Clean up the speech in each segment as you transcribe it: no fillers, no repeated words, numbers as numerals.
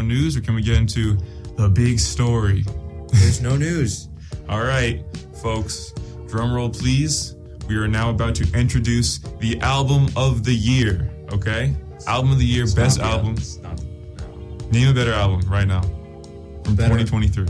more news, or can we get into the big story? There's no news. All right, folks, drum roll, please. We are now about to introduce the album of the year, okay? Album of the year, best album. Name a better album right now from 2023.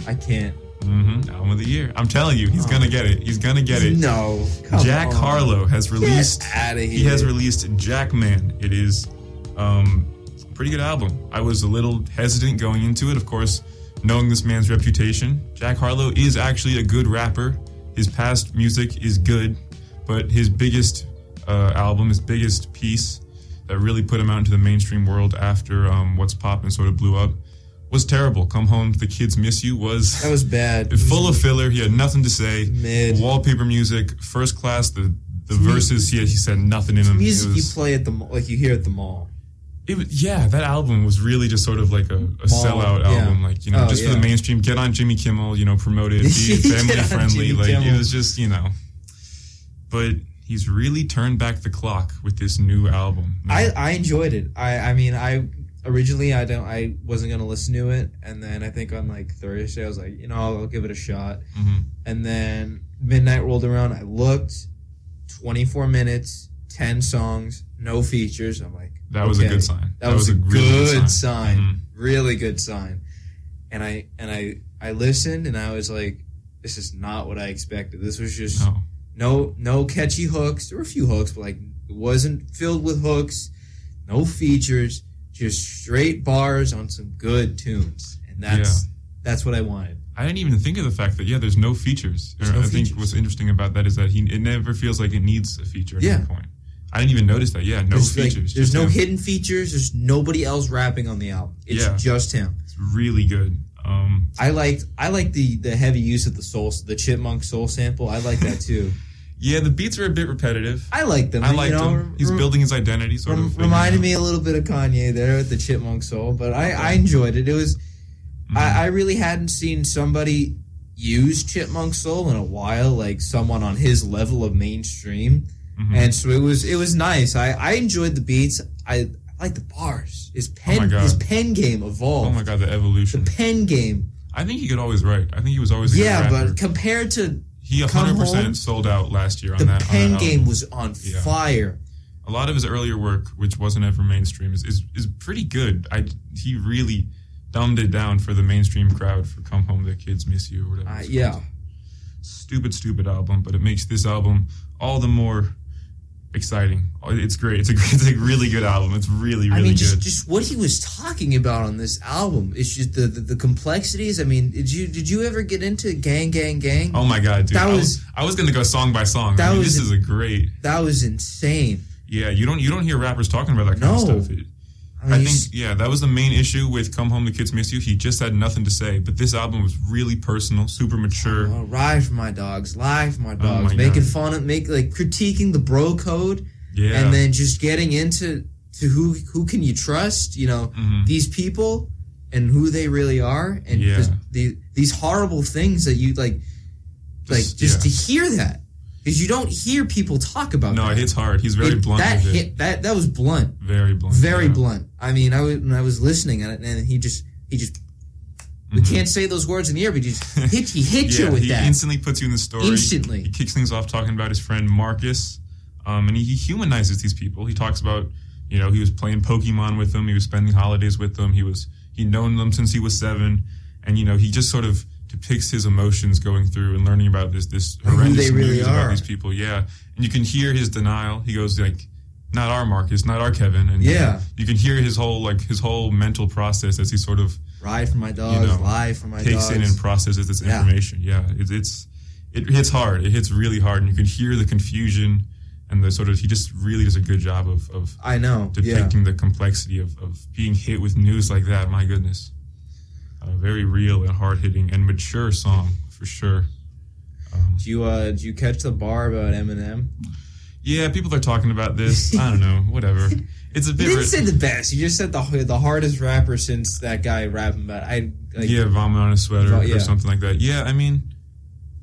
I can't. Album of the year. I'm telling you, he's gonna get it. He's gonna get it. No. Jack Harlow has released. Get out of here. He has released Jackman. It is a pretty good album. I was a little hesitant going into it, of course, knowing this man's reputation. Jack Harlow is actually a good rapper. His past music is good, but his biggest album, his biggest piece that really put him out into the mainstream world after What's Poppin' sort of blew up was terrible. Come Home, The Kids Miss You was... That was bad. Full of filler. He had nothing to say. Mid. Wallpaper music, first class. The verses, he said nothing in them. Music you play at the mall, like you hear at the mall. That album was really just sort of like a sellout album. Like, just for the mainstream. Get on Jimmy Kimmel, promote it, be family friendly. Like, it was just, But he's really turned back the clock with this new album. I enjoyed it. Originally, I wasn't gonna listen to it, and then I think on like Thursday I was like, I'll give it a shot. And then midnight rolled around. I looked, 24 minutes, 10 songs, no features. I'm like, that was a good sign. That was a really good sign. Really good sign. And I listened, and I was like, this is not what I expected. This was just no catchy hooks. There were a few hooks, but like it wasn't filled with hooks. No features. Just straight bars on some good tunes, and that's what I wanted. I didn't even think of the fact that there's no features. I think what's interesting about that is that it never feels like it needs a feature at any point. I didn't even notice that. No features. There's no hidden features. There's nobody else rapping on the album. It's just him. It's really good. I like the heavy use of the chipmunk soul sample. I like that too. Yeah, the beats are a bit repetitive. I like them. I like them. He's building his identity, sort of. Reminded me a little bit of Kanye there with the Chipmunk Soul, but I enjoyed it. It was, I really hadn't seen somebody use Chipmunk Soul in a while, like someone on his level of mainstream, and so it was nice. I enjoyed the beats. I like the bars. His pen game evolved. Oh my god, the evolution. The pen game. I think he could always write. I think he was always a good rapper. But compared to. He 100% sold out last year on that. The pen game was on fire. A lot of his earlier work, which wasn't ever mainstream, is pretty good. He really dumbed it down for the mainstream crowd for Come Home, The Kids Miss You, or whatever. Stupid album, but it makes this album all the more exciting. It's great. It's a really good album. It's really good. Just what he was talking about on this album. It's just the complexities. I mean, did you ever get into Gang? Oh my god, dude! I was gonna go song by song. This is a great. That was insane. Yeah, you don't hear rappers talking about that kind of stuff. I think that was the main issue with Come Home, The Kids Miss You. He just had nothing to say, but this album was really personal, super mature. Ride for my dogs, lie for my dogs, making fun of, critiquing the bro code, and then just getting into who can you trust, these people and who they really are, and these horrible things that you to hear that. Because you don't hear people talk about that. No, it hits hard. He's very blunt with it. That was blunt. Very blunt. Very blunt. I mean, when I was listening at it, and he just we can't say those words in the air, but he hit you with that. He instantly puts you in the story. Instantly. He kicks things off talking about his friend Marcus, and he humanizes these people. He talks about, he was playing Pokemon with them. He was spending holidays with them. He'd known them since he was 7, and, he just sort of depicts his emotions going through and learning about this horrendous news about these people. Yeah. And you can hear his denial. He goes like, not our Marcus, not our Kevin. And you can hear his whole mental process as he sort of ride for my dogs, lie for my dogs. Takes in and processes this information. Yeah. It hits hard. It hits really hard. And you can hear the confusion and the sort of, he just really does a good job of depicting the complexity of being hit with news like that. My goodness. A very real and hard-hitting and mature song, for sure. Did you catch the bar about Eminem? Yeah, people are talking about this. I don't know, whatever. It's a bit. You didn't say the best. You just said the hardest rapper since that guy rapping about. Vomit on a sweater or something like that. Yeah, I mean,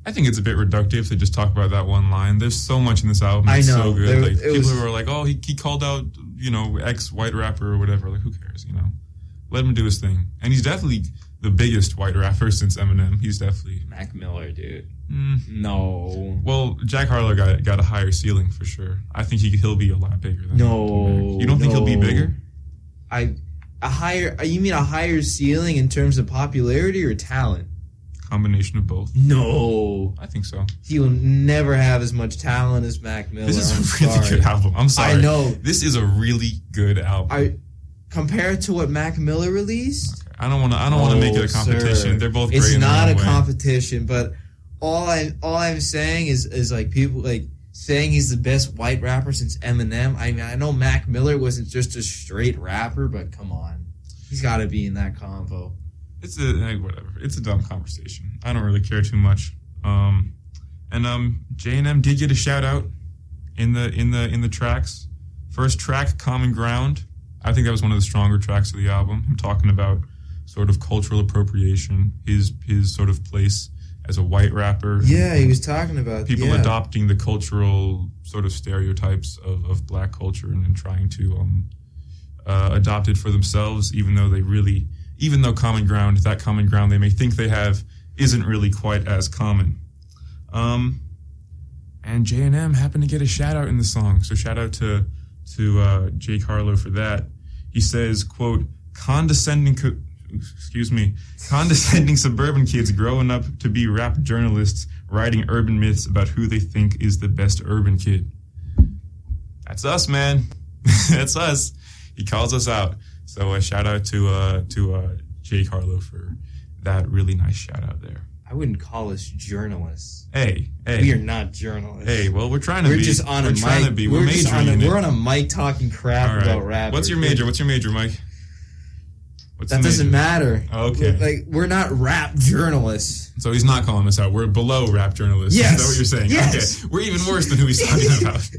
I think it's a bit reductive to just talk about that one line. There's so much in this album. It's so good. People who are like, oh, he called out, X white rapper or whatever. Like, who cares, Let him do his thing. And he's definitely the biggest white rapper since Eminem. He's definitely... Mac Miller, dude. No. Well, Jack Harlow got a higher ceiling for sure. I think he'll be a lot bigger than No. You don't think he'll be bigger? You mean a higher ceiling in terms of popularity or talent? Combination of both. No. I think so. He will never have as much talent as Mac Miller. This is a really good album. I'm sorry. I know. This is a really good album. Compared to what Mac Miller released? Okay. I don't want to make it a competition. Sir. They're both great. It's in not their a own way. competition, but all I'm saying is like people like saying he's the best white rapper since Eminem. I mean, I know Mac Miller wasn't just a straight rapper, but come on. He's got to be in that convo. It's whatever. It's a dumb conversation. I don't really care too much. J&M did get a shout out in the tracks. First track, Common Ground. I think that was one of the stronger tracks of the album. I'm talking about sort of cultural appropriation, his sort of place as a white rapper. Yeah, he was talking about people adopting the cultural sort of stereotypes of black culture and trying to adopt it for themselves, even though common ground they may think they have isn't really quite as common. And J&M happened to get a shout out in the song, so shout out to Jack Harlow for that. He says, quote, condescending suburban kids growing up to be rap journalists writing urban myths about who they think is the best urban kid. That's us, man. That's us. He calls us out. So a shout out to Jack Harlow for that really nice shout out there. I wouldn't call us journalists. Hey. We are not journalists. Hey, well, we're trying to be. We're just on a mic. We're on a mic talking crap about rap. What's your major, Mike? That doesn't matter. Okay. We're not rap journalists. So he's not calling us out. We're below rap journalists. Yes. Is that what you're saying? Yes. Okay. We're even worse than who he's talking about.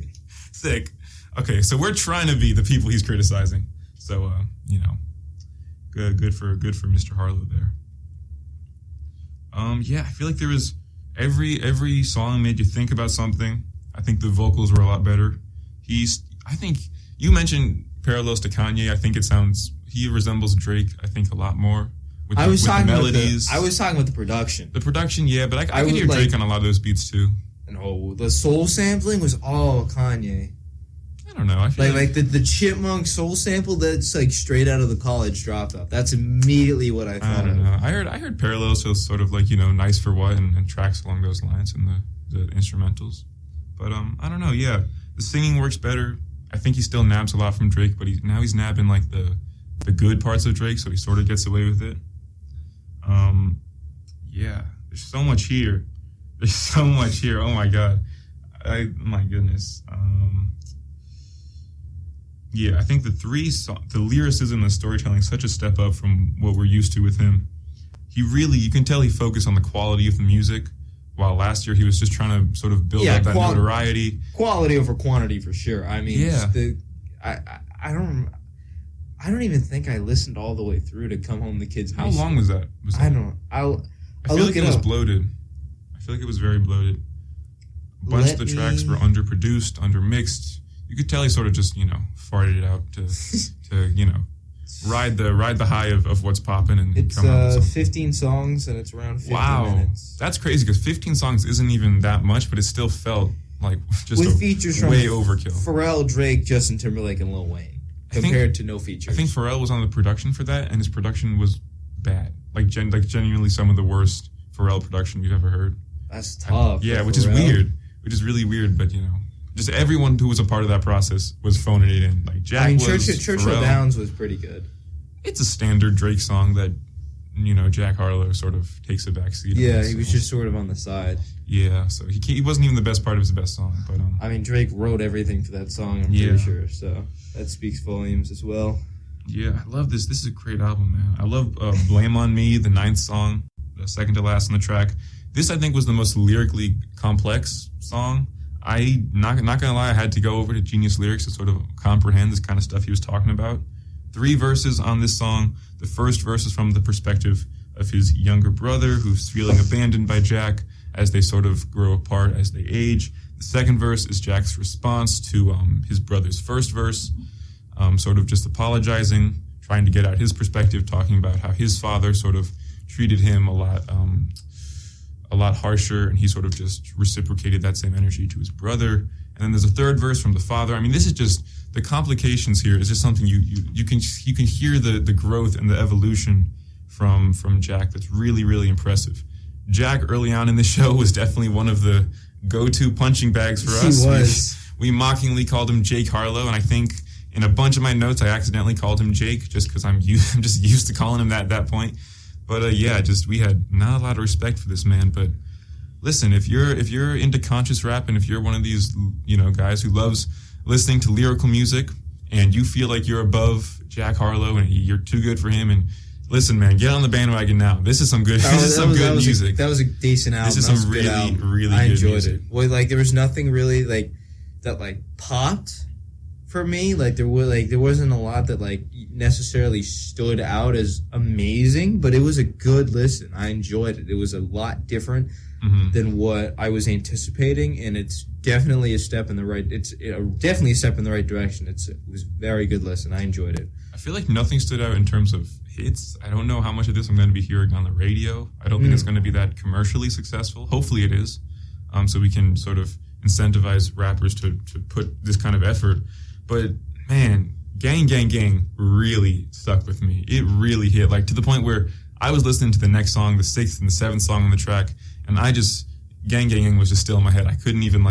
Sick. Okay, so we're trying to be the people he's criticizing. So, good for Mr. Harlow there. I feel like there was every song made you think about something. I think the vocals were a lot better. I think you mentioned parallels to Kanye. I think he resembles Drake. I think a lot more with the melodies. I was talking about the production. The production, yeah, but I could hear Drake on a lot of those beats too. No, the soul sampling was all Kanye. I don't know. I feel like the Chipmunk soul sample that's like straight out of the College Dropout. That's immediately what I thought. I don't know. I heard parallels to sort of like nice for what and tracks along those lines and the instrumentals. But I don't know. Yeah, the singing works better. I think he still nabs a lot from Drake, but he's nabbing like the good parts of Drake, so he sort of gets away with it. There's so much here. Oh my god. My goodness. I think the lyricism and storytelling is such a step up from what we're used to with him. You can tell he focused on the quality of the music, while last year he was just trying to sort of build up that notoriety. Quality over quantity for sure. I mean, I don't even think I listened all the way through to Come Home the Kids. How long was that? I don't. I feel like it was bloated. I feel like it was very bloated. A bunch of the tracks were underproduced, undermixed. You could tell he sort of just, farted it out to ride the high of what's popping and it's come out with 15 songs and it's around 50 minutes. That's crazy because 15 songs isn't even that much, but it still felt like just with features way from overkill. Pharrell, Drake, Justin Timberlake, and Lil Wayne compared to no features. I think Pharrell was on the production for that, and his production was bad. Like genuinely some of the worst Pharrell production we've ever heard. That's tough. Which is weird. Which is really weird, but just everyone who was a part of that process was phoning it in. Like Jack Churchill Downs was pretty good. It's a standard Drake song that Jack Harlow sort of takes a backseat. Yeah, he was just sort of on the side. Yeah, so he wasn't even the best part of his best song, but I mean, Drake wrote everything for that song. I'm pretty sure, so that speaks volumes as well. Yeah, I love this. This is a great album, man. I love "Blame on Me," the 9th song, the second to last on the track. This I think was the most lyrically complex song. I not gonna lie, I had to go over to Genius Lyrics to sort of comprehend this kind of stuff he was talking about. 3 verses on this song. The first verse is from the perspective of his younger brother, who's feeling abandoned by Jack as they sort of grow apart as they age. The second verse is Jack's response to his brother's first verse, sort of just apologizing, trying to get out his perspective, talking about how his father sort of treated him a lot harsher, and he sort of just reciprocated that same energy to his brother. And then there's a third verse from the father. I mean, this is just the complications here is just something you can hear the growth and the evolution from Jack that's really, really impressive. Jack early on in the show was definitely one of the go-to punching bags for us. He was. We mockingly called him Jake Harlow, and I think in a bunch of my notes I accidentally called him Jake just because I'm just used to calling him that at that point. But we had not a lot of respect for this man. But listen, if you're into conscious rap and if you're one of these guys who loves listening to lyrical music and you feel like you're above Jack Harlow and you're too good for him, and listen, man, get on the bandwagon now. This is some good. Music. That was a decent album. This is some really good I enjoyed music. it. Well, like there was nothing really that popped for me. Like there wasn't a lot that necessarily stood out as amazing, but it was a good listen. I enjoyed it. It was a lot different than what I was anticipating, and it's definitely a step in the right. It's definitely a step in the right direction. It was a very good listen. I enjoyed it. I feel like nothing stood out in terms of hits. I don't know how much of this I'm going to be hearing on the radio. I don't think it's going to be that commercially successful. Hopefully it is, so we can sort of incentivize rappers to put this kind of effort. But man, Gang Gang Gang really stuck with me. It really hit, to the point where I was listening to the next song, the 6th and the 7th song on the track, and Gang Gang Gang was just still in my head. I couldn't even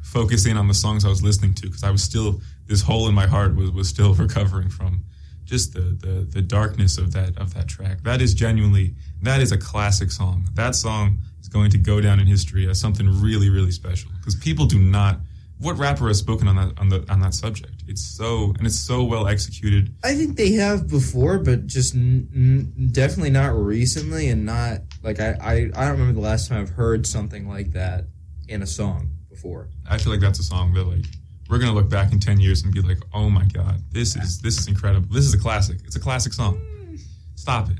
focus in on the songs I was listening to because I was still, this hole in my heart was still recovering from just the darkness of that track. That is a classic song. That song is going to go down in history as something really, really special because people do not. What rapper has spoken on that subject? It's so well executed. I think they have before, but just definitely not recently, and not I don't remember the last time I've heard something like that in a song before. I feel like that's a song that we're gonna look back in 10 years and be like, oh my god, this is incredible. This is a classic. It's a classic song. Stop it.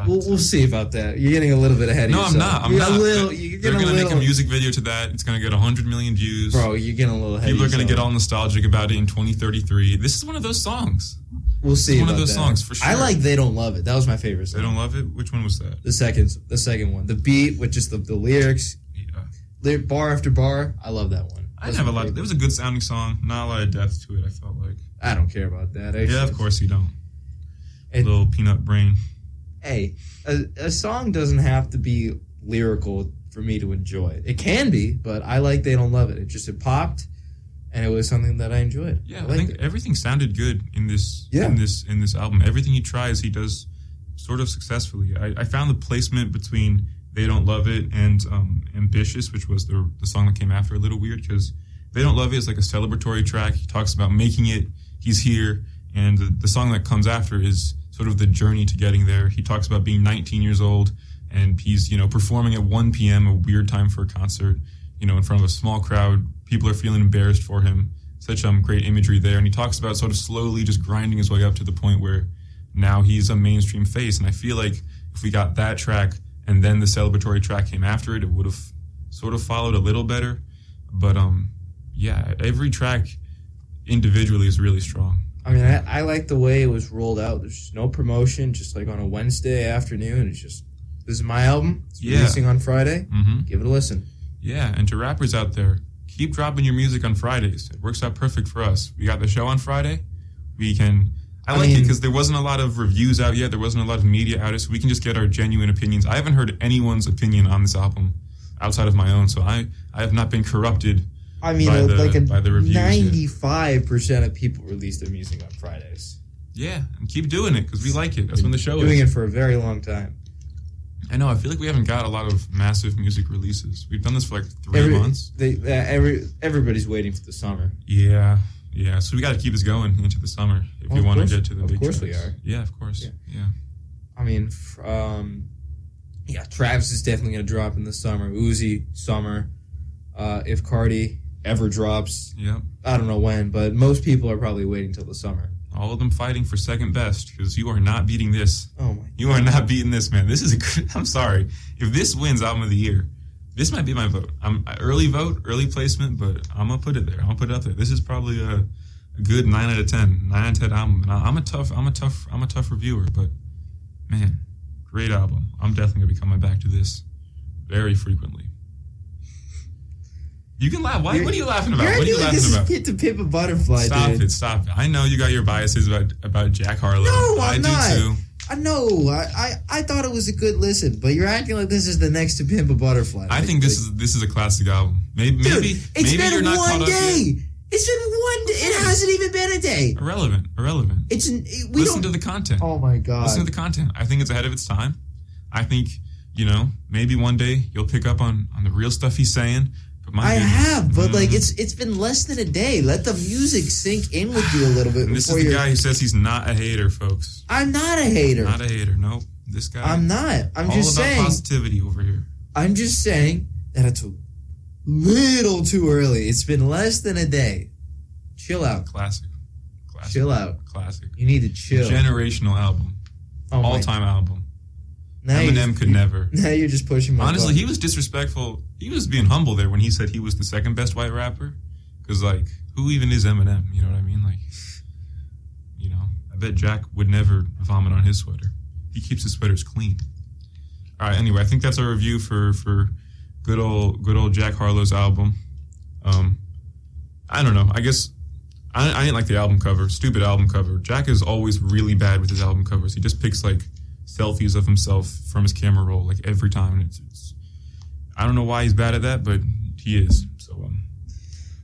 We'll see about that. You're getting a little bit ahead of yourself. No, I'm not. They're going to make a music video to that. It's going to get 100 million views. Bro, you're getting a little ahead People of yourself. are going to get all nostalgic about it in 2033. This is one of those songs. We'll see It's one of those songs, for sure. I like They Don't Love It. That was my favorite song. They Don't Love It? Which one was that? The second one. The beat with just the lyrics. Yeah. Bar after bar. I love that one. I didn't have a lot. It was a good sounding song. Not a lot of depth to it, I felt like. I don't care about that. Actually. Yeah, of course you don't. Little peanut brain. Hey, a song doesn't have to be lyrical for me to enjoy it. It can be, but I like They Don't Love It. It popped, and it was something that I enjoyed. Yeah, I think everything sounded good in this album. Everything he tries, he does sort of successfully. I found the placement between They Don't Love It and Ambitious, which was the song that came after, a little weird because They Don't Love It is like a celebratory track. He talks about making it. He's here. And the song that comes after is sort of the journey to getting there. He talks about being 19 years old and he's, performing at 1 p.m., a weird time for a concert, in front of a small crowd. People are feeling embarrassed for him. Such great imagery there. And he talks about sort of slowly just grinding his way up to the point where now he's a mainstream face. And I feel like if we got that track and then the celebratory track came after it, it would have sort of followed a little better. But, every track individually is really strong. I mean, I like the way it was rolled out. There's no promotion, just on a Wednesday afternoon. It's just, this is my album. It's releasing on Friday. Mm-hmm. Give it a listen. Yeah, and to rappers out there, keep dropping your music on Fridays. It works out perfect for us. We got the show on Friday. I like it because there wasn't a lot of reviews out yet. There wasn't a lot of media out, so we can just get our genuine opinions. I haven't heard anyone's opinion on this album outside of my own, so I have not been corrupted. I mean, by the reviews 95% of people release their music on Fridays. Yeah, and keep doing it because we like it. That's when the show is. Doing it for a very long time. I know. I feel like we haven't got a lot of massive music releases. We've done this for 3 months. Everybody's waiting for the summer. Yeah. So we got to keep this going into the summer if we want to get to the big tracks. Of course we are. Yeah, of course. Yeah. I mean, Travis is definitely going to drop in the summer. Uzi, summer. If Cardi ever drops, I don't know when, but most people are probably waiting till the summer. All of them fighting for second best because you are not beating this. Oh my God. You are not beating this, man. This is I'm sorry. If this wins Album of the Year, this might be my vote. Early placement, but I'm gonna put it there. I'm gonna put it up there. This is probably a a good 9 out of 10. 9 out of 10 album. And I'm a tough reviewer, but man, great album. I'm definitely gonna be coming back to this very frequently. You can laugh. Why? What are you laughing about? What are you laughing about? Hit to Pimp a Butterfly. Stop it. I know you got your biases about Jack Harlow. No, I'm not. I do too. I know. I thought it was a good listen, but you're acting like this is the next to Pimp a Butterfly. I think this is a classic album. Maybe it's been you're not one caught day. Up yet. It's been one day. It hasn't even been a day. Irrelevant. Listen to the content. Oh my God. Listen to the content. I think it's ahead of its time. I think, maybe one day you'll pick up on the real stuff he's saying. I have, but it's been less than a day. Let the music sink in with you a little bit. And this is the guy who says he's not a hater, folks. I'm not a hater. Not a hater. Nope. This guy. I'm not. I'm just saying. All about positivity over here. I'm just saying that it's a little too early. It's been less than a day. Chill out. Classic. Chill out. Classic. You need to chill. Generational album. All-time album. Now Eminem could never. Now you're just pushing my Honestly, button. he was disrespectful. He was being humble there when he said he was the second best white rapper. Because, who even is Eminem? You know what I mean? I bet Jack would never vomit on his sweater. He keeps his sweaters clean. All right, anyway, I think that's our review for good old Jack Harlow's album. I don't know. I guess I didn't like the album cover. Stupid album cover. Jack is always really bad with his album covers. He just picks, selfies of himself from his camera roll every time. It's I don't know why he's bad at that, but he is. So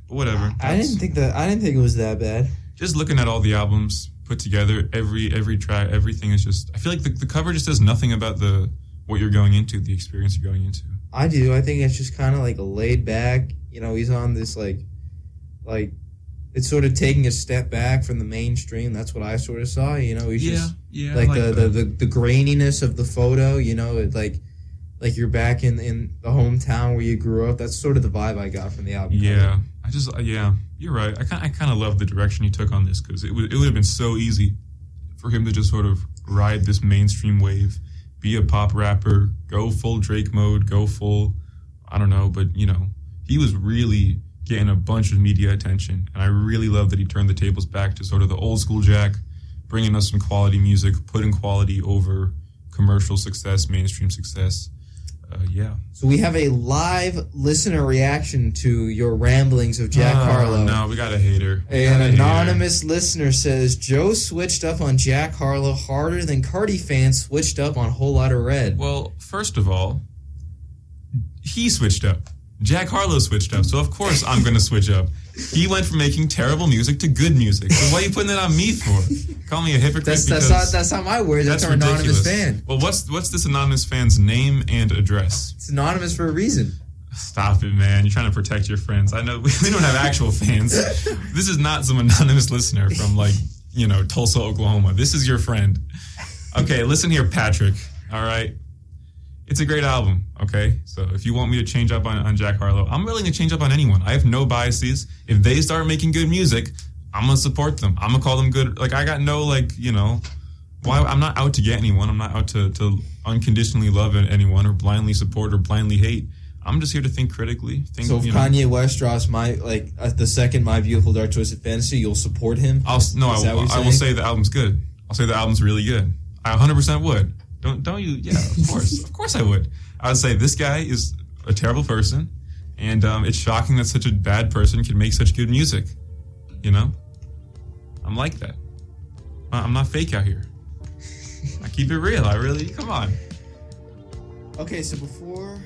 but whatever. I didn't think it was that bad. Just looking at all the albums put together, every track, everything is just. I feel like the cover just says nothing about what you're going into, the experience you're going into. I do. I think it's just kind of a laid back. He's on this it's sort of taking a step back from the mainstream. That's what I sort of saw. He's just the graininess of the photo. Like you're back in the hometown where you grew up. That's sort of the vibe I got from the album. Yeah, you're right. I kind of love the direction he took on this because it would have been so easy for him to just sort of ride this mainstream wave, be a pop rapper, go full Drake mode, go full, I don't know, but he was really getting a bunch of media attention, and I really love that he turned the tables back to sort of the old school Jack, bringing us some quality music, putting quality over commercial success, mainstream success. So we have a live listener reaction to your ramblings of Jack Harlow. No, we got a hater. An anonymous listener says, Joe switched up on Jack Harlow harder than Cardi fans switched up on Whole Lotta Red. Well, first of all, he switched up. Jack Harlow switched up, so of course I'm going to switch up. He went from making terrible music to good music. So what are you putting that on me for? Call me a hypocrite? That's not my word. That's our anonymous fan. Well, what's this anonymous fan's name and address? It's anonymous for a reason. Stop it, man. You're trying to protect your friends. I know we don't have actual fans. This is not some anonymous listener from Tulsa, Oklahoma. This is your friend. Okay, listen here, Patrick. All right. It's a great album, okay? So if you want me to change up on Jack Harlow, I'm willing to change up on anyone. I have no biases. If they start making good music, I'm going to support them. I'm going to call them good. I got no, why I'm not out to get anyone. I'm not out to unconditionally love anyone or blindly support or blindly hate. I'm just here to think critically. So if Kanye West drops the second My Beautiful Dark Twisted Fantasy, you'll support him? I will say the album's good. I'll say the album's really good. I 100% would. Don't you? Yeah, of course. Of course I would. I would say this guy is a terrible person, and it's shocking that such a bad person can make such good music. I'm like that. I'm not fake out here. I keep it real. Come on. Okay, so before